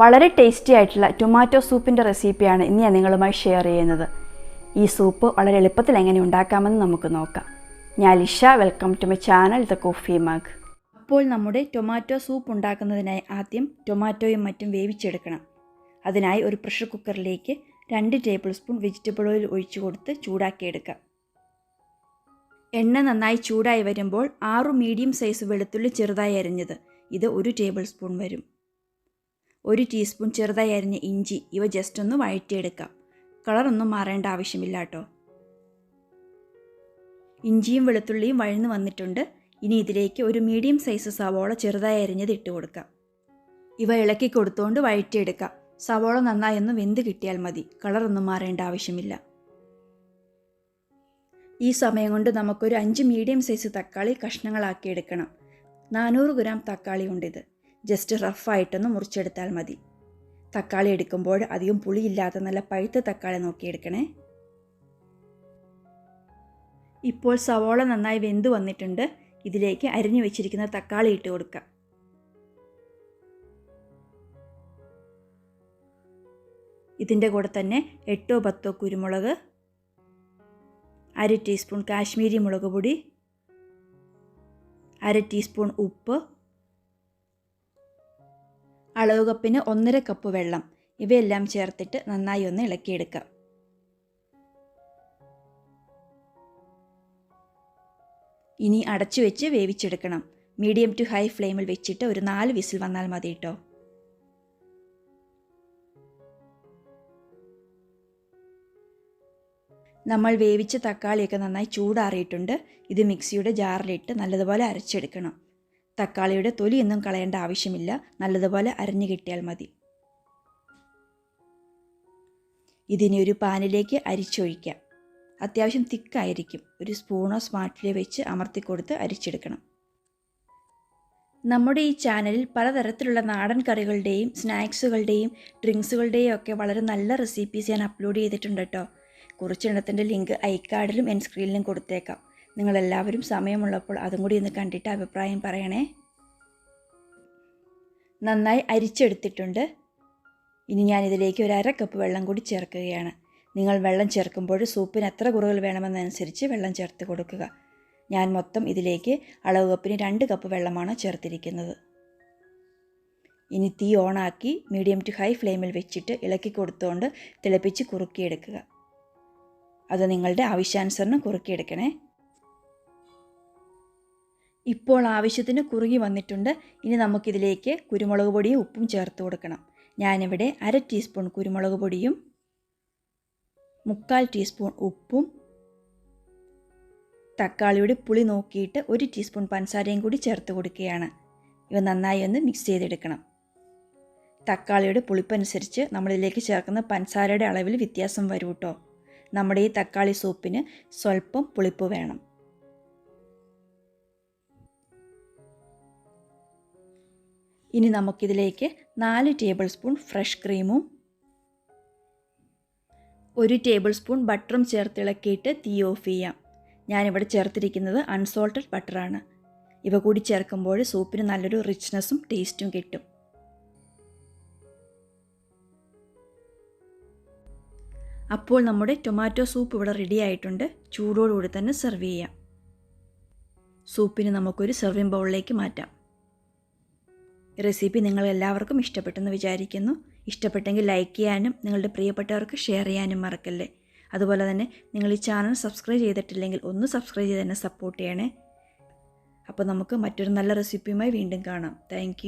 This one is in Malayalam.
വളരെ ടേസ്റ്റി ആയിട്ടുള്ള ടൊമാറ്റോ സൂപ്പിൻ്റെ റെസിപ്പിയാണ് ഇന്ന് ഞാൻ നിങ്ങളുമായി ഷെയർ ചെയ്യുന്നത്. ഈ സൂപ്പ് വളരെ എളുപ്പത്തിൽ എങ്ങനെ ഉണ്ടാക്കാമെന്ന് നമുക്ക് നോക്കാം. ഞാൻ Lisha, welcome to my channel the coffee mug. അപ്പോൾ നമ്മുടെ ടൊമാറ്റോ സൂപ്പ് ഉണ്ടാക്കുന്നതിനായി ആദ്യം ടൊമാറ്റോയും മറ്റും വേവിച്ചെടുക്കണം. അതിനായി ഒരു പ്രഷർ കുക്കറിലേക്ക് 2 ടേബിൾ സ്പൂൺ വെജിറ്റബിൾ ഓയിൽ ഒഴിച്ചു കൊടുത്ത് ചൂടാക്കിയെടുക്കാം. എണ്ണ നന്നായി ചൂടായി വരുമ്പോൾ 6 മീഡിയം സൈസ് വെളുത്തുള്ളി ചെറുതായി അരിഞ്ഞത്, ഇത് 1 ടേബിൾ സ്പൂൺ വരും. 1 ടീസ്പൂൺ ചെറുതായി അരിഞ്ഞ ഇഞ്ചി, ഇവ ജസ്റ്റ് ഒന്ന് വഴറ്റിയെടുക്കാം. കളറൊന്നും മാറേണ്ട ആവശ്യമില്ല കേട്ടോ. ഇഞ്ചിയും വെളുത്തുള്ളിയും വഴന്നു വന്നിട്ടുണ്ട്. ഇനി ഇതിലേക്ക് ഒരു മീഡിയം സൈസ് സവോള ചെറുതായി അരിഞ്ഞത് ഇട്ട് കൊടുക്കാം. ഇവ ഇളക്കി കൊടുത്തുകൊണ്ട് വഴറ്റിയെടുക്കാം. സവോള നന്നായി ഒന്ന് വെന്ത് കിട്ടിയാൽ മതി, കളറൊന്നും മാറേണ്ട ആവശ്യമില്ല. ഈ സമയം കൊണ്ട് നമുക്കൊരു 5 മീഡിയം സൈസ് തക്കാളി കഷ്ണങ്ങളാക്കി എടുക്കണം. 400 ഗ്രാം തക്കാളി ഉണ്ടിത്. ജസ്റ്റ് റഫായിട്ടൊന്ന് മുറിച്ചെടുത്താൽ മതി. തക്കാളി എടുക്കുമ്പോൾ അധികം പുളിയില്ലാത്ത നല്ല പഴുത്ത തക്കാളി നോക്കിയെടുക്കണേ. ഇപ്പോൾ സവോള നന്നായി വെന്ത് വന്നിട്ടുണ്ട്. ഇതിലേക്ക് അരിഞ്ഞു വെച്ചിരിക്കുന്ന തക്കാളി ഇട്ട് കൊടുക്കാം. ഇതിൻ്റെ കൂടെ തന്നെ 8-10 കുരുമുളക്, 1/2 ടീസ്പൂൺ കാശ്മീരി മുളക് പൊടി, 1/2 ടീസ്പൂൺ ഉപ്പ്, അളവ് കപ്പിന് 1.5 കപ്പ് വെള്ളം, ഇവയെല്ലാം ചേർത്തിട്ട് നന്നായി ഒന്ന് ഇളക്കിയെടുക്കാം. ഇനി അടച്ചു വെച്ച് വേവിച്ചെടുക്കണം. മീഡിയം ടു ഹൈ ഫ്ലെയിമിൽ വെച്ചിട്ട് ഒരു 4 വിസിൽ വന്നാൽ മതി കേട്ടോ. നമ്മൾ വേവിച്ച തക്കാളിയൊക്കെ നന്നായി ചൂടാറിയിട്ടുണ്ട്. ഇത് മിക്സിയുടെ ജാറിലിട്ട് നല്ലതുപോലെ അരച്ചെടുക്കണം. തക്കാളിയുടെ തൊലിയൊന്നും കളയേണ്ട ആവശ്യമില്ല, നല്ലതുപോലെ അരഞ്ഞു കിട്ടിയാൽ മതി. ഇതിനെ ഒരു പാനിലേക്ക് അരിച്ചൊഴിക്കാം. അത്യാവശ്യം തിക്കായിരിക്കും. ഒരു സ്പൂണോ സ്പാറ്റിലോ വെച്ച് അമർത്തി കൊടുത്ത് അരിച്ചെടുക്കണം. നമ്മുടെ ഈ ചാനലിൽ പലതരത്തിലുള്ള നാടൻ കറികളുടെയും സ്നാക്സുകളുടെയും ഡ്രിങ്ക്സുകളുടെയും ഒക്കെ വളരെ നല്ല റെസിപ്പീസ് ഞാൻ അപ്ലോഡ് ചെയ്തിട്ടുണ്ട് കേട്ടോ. കുറച്ചെണ്ണത്തിൻ്റെ ലിങ്ക് ഐക്കാർഡിലും എൻ സ്ക്രീനിലും കൊടുത്തേക്കാം. നിങ്ങളെല്ലാവരും സമയമുള്ളപ്പോൾ അതും കൂടി ഒന്ന് കണ്ടിട്ട് അഭിപ്രായം പറയണേ. നന്നായി അരിച്ചെടുത്തിട്ടുണ്ട്. ഇനി ഞാനിതിലേക്ക് ഒരു 1/2 കപ്പ് വെള്ളം കൂടി ചേർക്കുകയാണ്. നിങ്ങൾ വെള്ളം ചേർക്കുമ്പോൾ സൂപ്പിന് എത്ര കുറുകൽ വേണമെന്നനുസരിച്ച് വെള്ളം ചേർത്ത് കൊടുക്കുക. ഞാൻ മൊത്തം ഇതിലേക്ക് അളവ് കപ്പിന് 2 കപ്പ് വെള്ളമാണ് ചേർത്തിരിക്കുന്നത്. ഇനി തീ ഓണാക്കി മീഡിയം ടു ഹൈ ഫ്ലെയിമിൽ വെച്ചിട്ട് ഇളക്കി കൊടുത്തുകൊണ്ട് തിളപ്പിച്ച് കുറുക്കിയെടുക്കുക. അത് നിങ്ങളുടെ ആവശ്യാനുസരണം കുറുക്കിയെടുക്കണേ. ഇപ്പോൾ ആവശ്യത്തിന് കുറുകി വന്നിട്ടുണ്ട്. ഇനി നമുക്കിതിലേക്ക് കുരുമുളക് പൊടിയും ഉപ്പും ചേർത്ത് കൊടുക്കണം. ഞാനിവിടെ 1/2 ടീസ്പൂൺ കുരുമുളക് പൊടിയും 1/4 ടീസ്പൂൺ ഉപ്പും തക്കാളിയുടെ പുളി നോക്കിയിട്ട് 1 ടീസ്പൂൺ പഞ്ചസാരയും കൂടി ചേർത്ത് കൊടുക്കുകയാണ്. ഇവ നന്നായി ഒന്ന് മിക്സ് ചെയ്തെടുക്കണം. തക്കാളിയുടെ പുളിപ്പനുസരിച്ച് നമ്മളിതിലേക്ക് ചേർക്കുന്ന പഞ്ചസാരയുടെ അളവിൽ വ്യത്യാസം വരും കേട്ടോ. നമ്മുടെ ഈ തക്കാളി സൂപ്പിന് സ്വല്പം പുളിപ്പ് വേണം. ഇനി നമുക്കിതിലേക്ക് 4 ടേബിൾ സ്പൂൺ ഫ്രഷ് ക്രീമും 1 ടേബിൾ സ്പൂൺ ബട്ടറും ചേർത്ത് ഇളക്കിയിട്ട് തീ ഓഫ് ചെയ്യാം. ഞാനിവിടെ ചേർത്തിരിക്കുന്നത് അൺസോൾട്ടഡ് ബട്ടറാണ്. ഇവ കൂടി ചേർക്കുമ്പോൾ സൂപ്പിന് നല്ലൊരു റിച്ച്നെസ്സും ടേസ്റ്റും കിട്ടും. അപ്പോൾ നമ്മുടെ ടൊമാറ്റോ സൂപ്പ് ഇവിടെ റെഡി ആയിട്ടുണ്ട്. ചൂടോടുകൂടി തന്നെ സെർവ് ചെയ്യാം. സൂപ്പിന് നമുക്കൊരു സെർവിങ് ബൗളിലേക്ക് മാറ്റാം. റെസിപ്പി നിങ്ങളെല്ലാവർക്കും ഇഷ്ടപ്പെട്ടെന്ന് വിചാരിക്കുന്നു. ഇഷ്ടപ്പെട്ടെങ്കിൽ ലൈക്ക് ചെയ്യാനും നിങ്ങളുടെ പ്രിയപ്പെട്ടവർക്ക് ഷെയർ ചെയ്യാനും മറക്കല്ലേ. അതുപോലെ തന്നെ നിങ്ങൾ ഈ ചാനൽ സബ്സ്ക്രൈബ് ചെയ്തിട്ടില്ലെങ്കിൽ ഒന്ന് സബ്സ്ക്രൈബ് ചെയ്ത് തന്നെ സപ്പോർട്ട് ചെയ്യണേ. അപ്പോൾ നമുക്ക് മറ്റൊരു നല്ല റെസിപ്പിയുമായി വീണ്ടും കാണാം. താങ്ക്